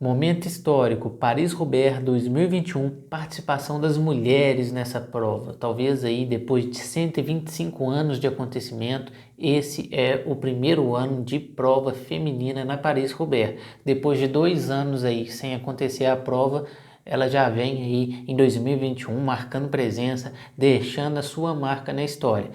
Momento histórico, Paris-Roubaix 2021, participação das mulheres nessa prova. Talvez aí depois de 125 anos de acontecimento, esse é o primeiro ano de prova feminina na Paris-Roubaix. Depois de 2 anos aí sem acontecer a prova, ela já vem aí em 2021 marcando presença, deixando a sua marca na história.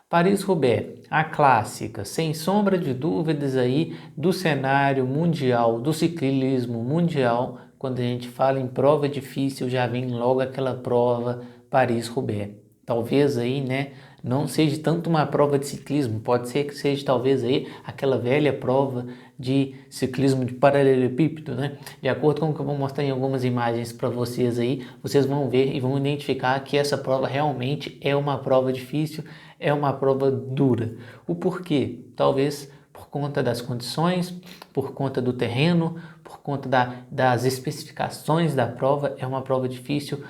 Paris-Roubaix, a clássica, sem sombra de dúvidas aí do cenário mundial, do ciclismo mundial. Quando a gente fala em prova difícil, já vem logo aquela prova Paris-Roubaix. Talvez aí, né, não seja tanto uma prova de ciclismo, pode ser que seja talvez aí aquela velha prova de ciclismo de paralelepípedo, né? De acordo com o que eu vou mostrar em algumas imagens para vocês aí, vocês vão ver e vão identificar que essa prova realmente é uma prova difícil, é uma prova dura. O porquê? Talvez por conta das condições, por conta do terreno, por conta das especificações da prova, é uma prova difícil.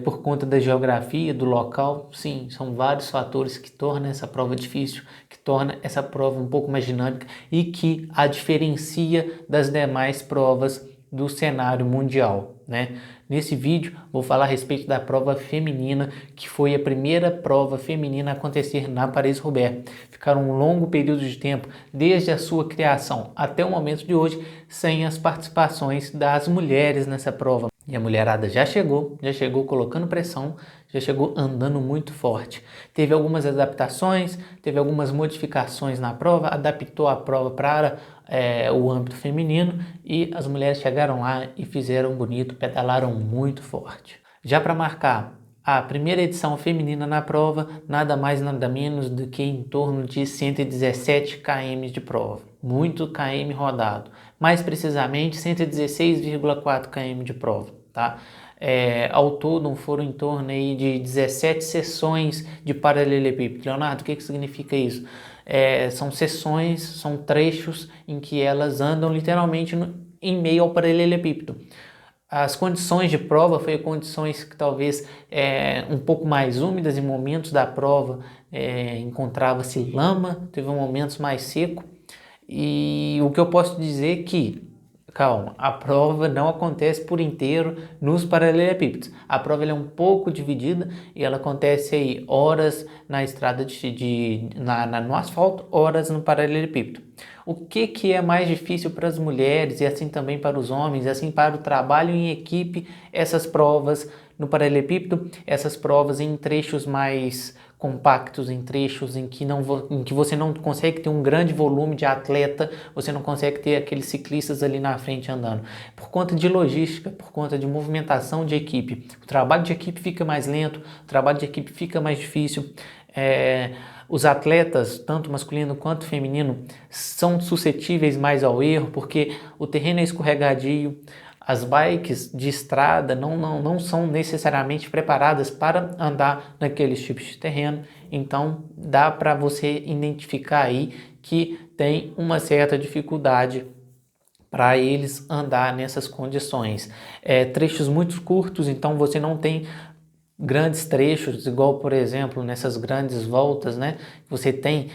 Por conta da geografia, do local, sim, são vários fatores que tornam essa prova difícil, que torna essa prova um pouco mais dinâmica e que a diferencia das demais provas do cenário mundial, né? Nesse vídeo vou falar a respeito da prova feminina, que foi a primeira prova feminina a acontecer na Paris-Roubaix. Ficaram um longo período de tempo, desde a sua criação até o momento de hoje, sem as participações das mulheres nessa prova. E a mulherada já chegou colocando pressão, já chegou andando muito forte. Teve algumas adaptações, teve algumas modificações na prova, adaptou a prova para o âmbito feminino e as mulheres chegaram lá e fizeram bonito, pedalaram muito forte. Já para marcar a primeira edição feminina na prova, nada mais nada menos do que em torno de 117 km de prova. Muito km rodado, mais precisamente 116,4 km de prova, tá? Ao todo foram em torno aí de 17 sessões de paralelepípedo. Leonardo, o que significa isso? São sessões, são trechos em que elas andam literalmente em meio ao paralelepípedo. As condições de prova foram condições que talvez um pouco mais úmidas. Em momentos da prova encontrava-se lama, teve momentos mais seco. E o que eu posso dizer é que, calma, a prova não acontece por inteiro nos paralelepípedos. A prova é um pouco dividida e ela acontece aí horas na estrada no asfalto, horas no paralelepípedo. O que é mais difícil para as mulheres e assim também para os homens, e assim para o trabalho em equipe, essas provas no paralelepípedo, essas provas em trechos mais compactos, em trechos em que você não consegue ter um grande volume de atleta, você não consegue ter aqueles ciclistas ali na frente andando. Por conta de logística, por conta de movimentação de equipe, o trabalho de equipe fica mais lento, o trabalho de equipe fica mais difícil. Os atletas, tanto masculino quanto feminino, são suscetíveis mais ao erro, porque o terreno é escorregadio. As bikes de estrada não são necessariamente preparadas para andar naqueles tipos de terreno, então dá para você identificar aí que tem uma certa dificuldade para eles andar nessas condições. Trechos muito curtos, então você não tem grandes trechos, igual por exemplo nessas grandes voltas, né? Você tem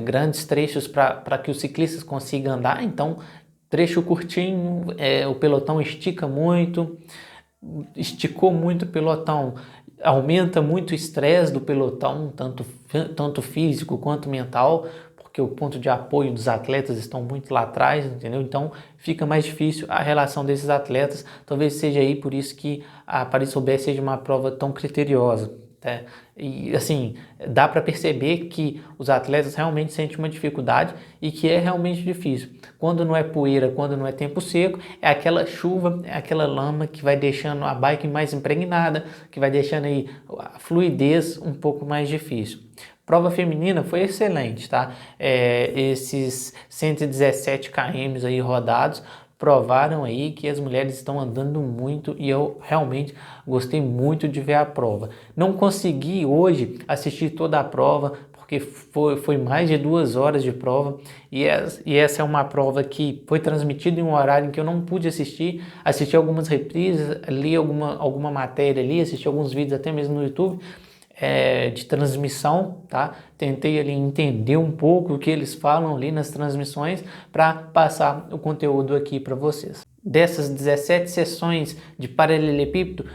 grandes trechos para que os ciclistas consigam andar, então trecho curtinho, o pelotão esticou muito o pelotão, aumenta muito o estresse do pelotão, tanto físico quanto mental, porque o ponto de apoio dos atletas estão muito lá atrás, entendeu? Então fica mais difícil a relação desses atletas. Talvez seja aí por isso que a Paris-Roubaix seja uma prova tão criteriosa. E assim, dá para perceber que os atletas realmente sentem uma dificuldade e que é realmente difícil. Quando não é poeira, quando não é tempo seco, é aquela chuva, é aquela lama que vai deixando a bike mais impregnada, que vai deixando aí a fluidez um pouco mais difícil. Prova feminina foi excelente, tá? Esses 117 km aí rodados provaram aí que as mulheres estão andando muito e eu realmente gostei muito de ver a prova. Não consegui hoje assistir toda a prova porque foi mais de 2 horas de prova, e essa é uma prova que foi transmitida em um horário em que eu não pude assisti algumas reprises, li alguma matéria ali, assisti alguns vídeos até mesmo no YouTube, de transmissão, tá? Tentei ali entender um pouco o que eles falam ali nas transmissões para passar o conteúdo aqui para vocês. Dessas 17 sessões de paralelepípedo,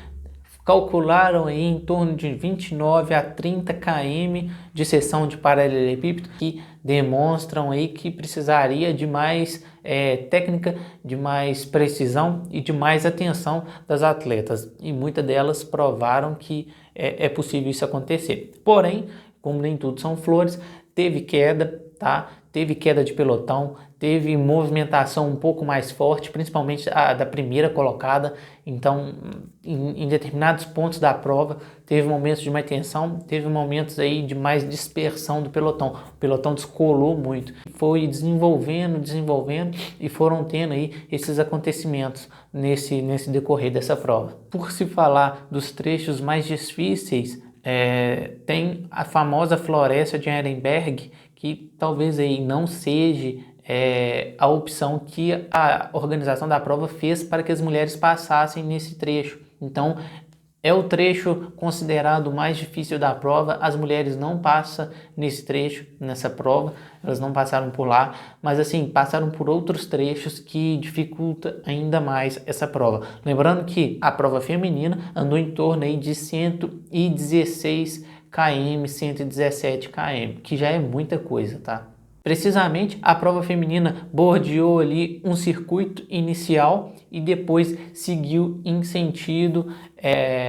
calcularam aí em torno de 29 a 30 km de seção de paralelepípedo, que demonstram aí que precisaria de mais técnica, de mais precisão e de mais atenção das atletas, e muitas delas provaram que é possível isso acontecer. Porém, como nem tudo são flores, teve queda, tá? Teve queda de pelotão, teve movimentação um pouco mais forte, principalmente a da primeira colocada. Então, em determinados pontos da prova, teve momentos de mais tensão, teve momentos aí de mais dispersão do pelotão. O pelotão descolou muito, foi desenvolvendo e foram tendo aí esses acontecimentos nesse decorrer dessa prova. Por se falar dos trechos mais difíceis, tem a famosa floresta de Ehrenberg, que talvez aí não seja a opção que a organização da prova fez para que as mulheres passassem nesse trecho. Então, é o trecho considerado mais difícil da prova. As mulheres não passam nesse trecho, nessa prova, elas não passaram por lá, mas assim, passaram por outros trechos que dificulta ainda mais essa prova. Lembrando que a prova feminina andou em torno aí de 116 km, 117 km, que já é muita coisa, tá? Precisamente, a prova feminina bordeou ali um circuito inicial e depois seguiu em sentido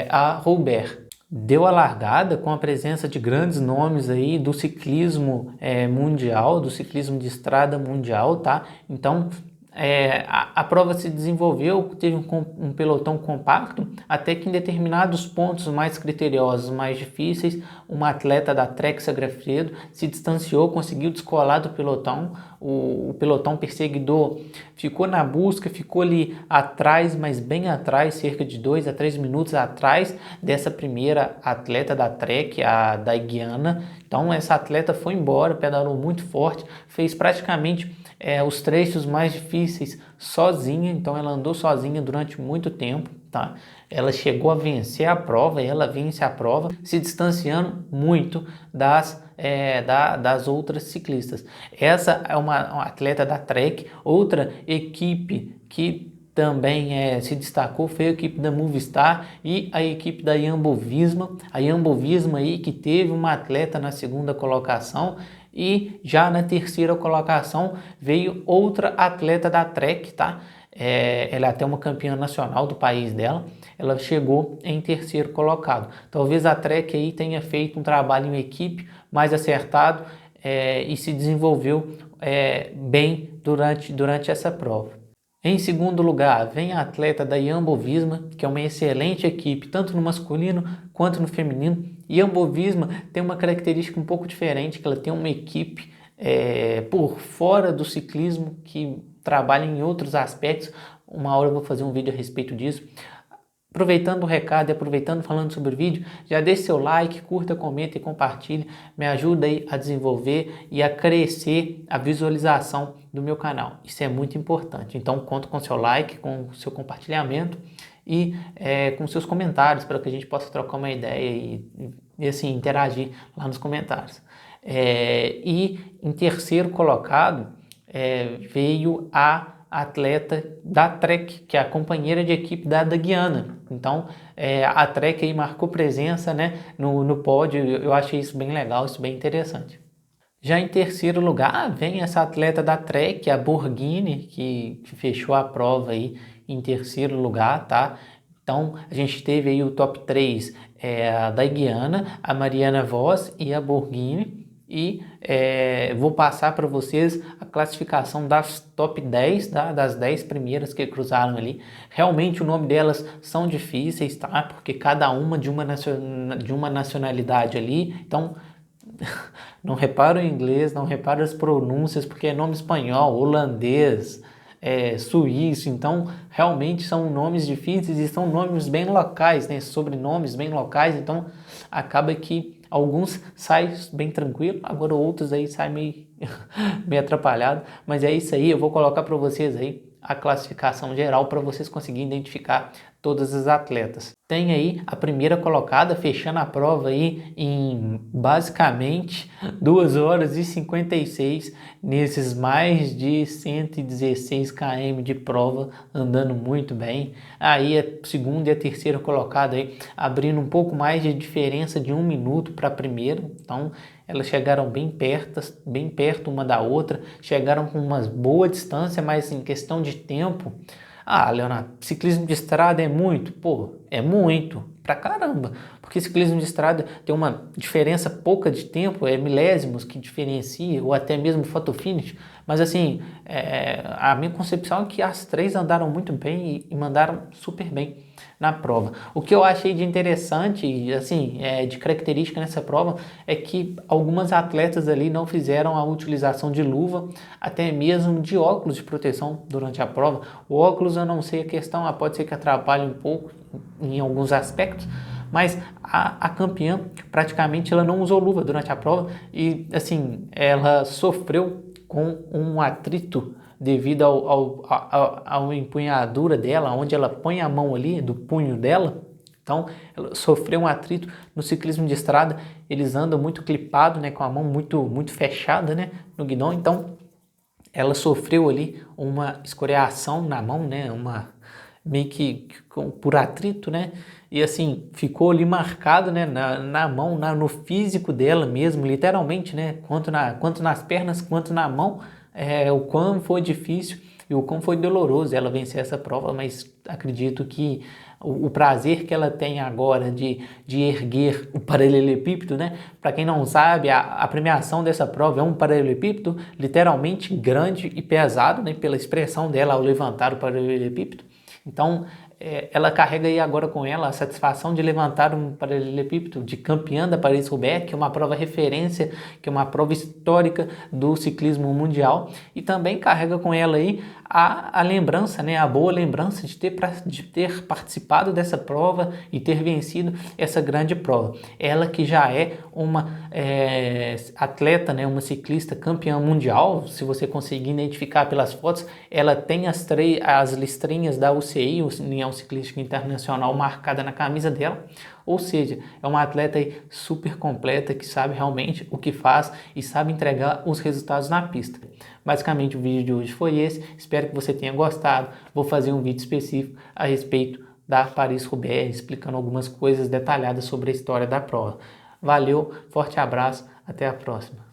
a Roubaix. Deu a largada com a presença de grandes nomes aí do ciclismo mundial, do ciclismo de estrada mundial, tá? Então, a prova se desenvolveu, teve um pelotão compacto, até que em determinados pontos mais criteriosos, mais difíceis, uma atleta da Trek Sagafredo se distanciou, conseguiu descolar do pelotão. O pelotão perseguidor ficou na busca, ficou ali atrás, mas bem atrás, cerca de 2 a 3 minutos atrás dessa primeira atleta da Trek, a da Guiana. Então essa atleta foi embora, pedalou muito forte, fez praticamente os trechos mais difíceis sozinha, então ela andou sozinha durante muito tempo, tá? Ela chegou a vencer a prova, e ela vence a prova, se distanciando muito das outras ciclistas. Essa é uma atleta da Trek. Outra equipe que também se destacou foi a equipe da Movistar e a equipe da Jumbo-Visma. A Jumbo-Visma aí que teve uma atleta na segunda colocação, e já na terceira colocação veio outra atleta da Trek, tá? Ela é até uma campeã nacional do país dela. Ela chegou em terceiro colocado. Talvez a Trek aí tenha feito um trabalho em equipe mais acertado e se desenvolveu bem durante essa prova. Em segundo lugar, vem a atleta da Jumbo-Visma, que é uma excelente equipe, tanto no masculino quanto no feminino. Jumbo-Visma tem uma característica um pouco diferente, que ela tem uma equipe por fora do ciclismo, que trabalha em outros aspectos. Uma hora eu vou fazer um vídeo a respeito disso. Aproveitando o recado e aproveitando falando sobre o vídeo, já deixe seu like, curta, comenta e compartilhe. Me ajuda aí a desenvolver e a crescer a visualização do meu canal. Isso é muito importante. Então conto com seu like, com o seu compartilhamento e com seus comentários, para que a gente possa trocar uma ideia e assim, interagir lá nos comentários. E em terceiro colocado veio a atleta da Trek, que é a companheira de equipe da Guiana. Então, a Trek aí marcou presença, né, no pódio. Eu achei isso bem legal, isso bem interessante. Já em terceiro lugar, vem essa atleta da Trek, a Borghini, que fechou a prova aí em terceiro lugar, tá? Então, a gente teve aí o top 3, a da Guiana, a Mariana Vos e a Borghini. E vou passar para vocês a classificação das top 10, tá? Das 10 primeiras que cruzaram ali. Realmente o nome delas são difíceis, tá? Porque cada uma de uma nacionalidade ali. Então, não repara o inglês, não repara as pronúncias, porque é nome espanhol, holandês, suíço. Então, realmente são nomes difíceis e são nomes bem locais, né? Sobrenomes bem locais. Então, acaba que Alguns saem bem tranquilo, agora outros aí saem meio atrapalhado, mas é isso aí, eu vou colocar para vocês aí a classificação geral para vocês conseguirem identificar todas as atletas. Tem aí a primeira colocada fechando a prova aí em basicamente 2 horas e 56 nesses mais de 116 km de prova, andando muito bem. Aí a segunda e a terceira colocada aí abrindo um pouco mais de diferença de 1 minuto para a primeira, então elas chegaram bem perto uma da outra, chegaram com uma boa distância, mas em questão de tempo, Leonardo, ciclismo de estrada é muito? Pô, é muito, pra caramba, porque ciclismo de estrada tem uma diferença pouca de tempo, é milésimos que diferencia, ou até mesmo photo finish, mas assim, a minha concepção é que as três andaram muito bem e mandaram super bem na prova. O que eu achei de interessante, assim, de característica nessa prova, é que algumas atletas ali não fizeram a utilização de luva, até mesmo de óculos de proteção durante a prova. O óculos eu não sei a questão, pode ser que atrapalhe um pouco em alguns aspectos, mas a campeã praticamente ela não usou luva durante a prova e assim, ela sofreu com um atrito devido ao empunhadura dela, onde ela põe a mão ali, do punho dela. Então, ela sofreu um atrito. No ciclismo de estrada, eles andam muito clipados, né, com a mão muito fechada, né, no guidão. Então, ela sofreu ali uma escoriação na mão, né, meio que por atrito, né, e assim, ficou ali marcado, né, na mão, no físico dela mesmo, literalmente, né, quanto nas pernas, quanto na mão, o quão foi difícil e o quão foi doloroso ela vencer essa prova, mas acredito que o prazer que ela tem agora de erguer o paralelepípedo, né? Para quem não sabe, a premiação dessa prova é um paralelepípedo literalmente grande e pesado, né? Pela expressão dela ao levantar o paralelepípedo. Então, ela carrega aí agora com ela a satisfação de levantar um paralelepípedo de campeã da Paris-Roubaix, que é uma prova referência, que é uma prova histórica do ciclismo mundial, e também carrega com ela aí a lembrança, né, a boa lembrança de ter participado dessa prova e ter vencido essa grande prova. Ela que já é uma atleta, né, uma ciclista campeã mundial, se você conseguir identificar pelas fotos, ela tem as listrinhas da UCI, União Ciclística Internacional, marcada na camisa dela, ou seja, é uma atleta aí super completa que sabe realmente o que faz e sabe entregar os resultados na pista. Basicamente o vídeo de hoje foi esse, espero que você tenha gostado. Vou fazer um vídeo específico a respeito da Paris-Roubaix, explicando algumas coisas detalhadas sobre a história da prova. Valeu, forte abraço, até a próxima.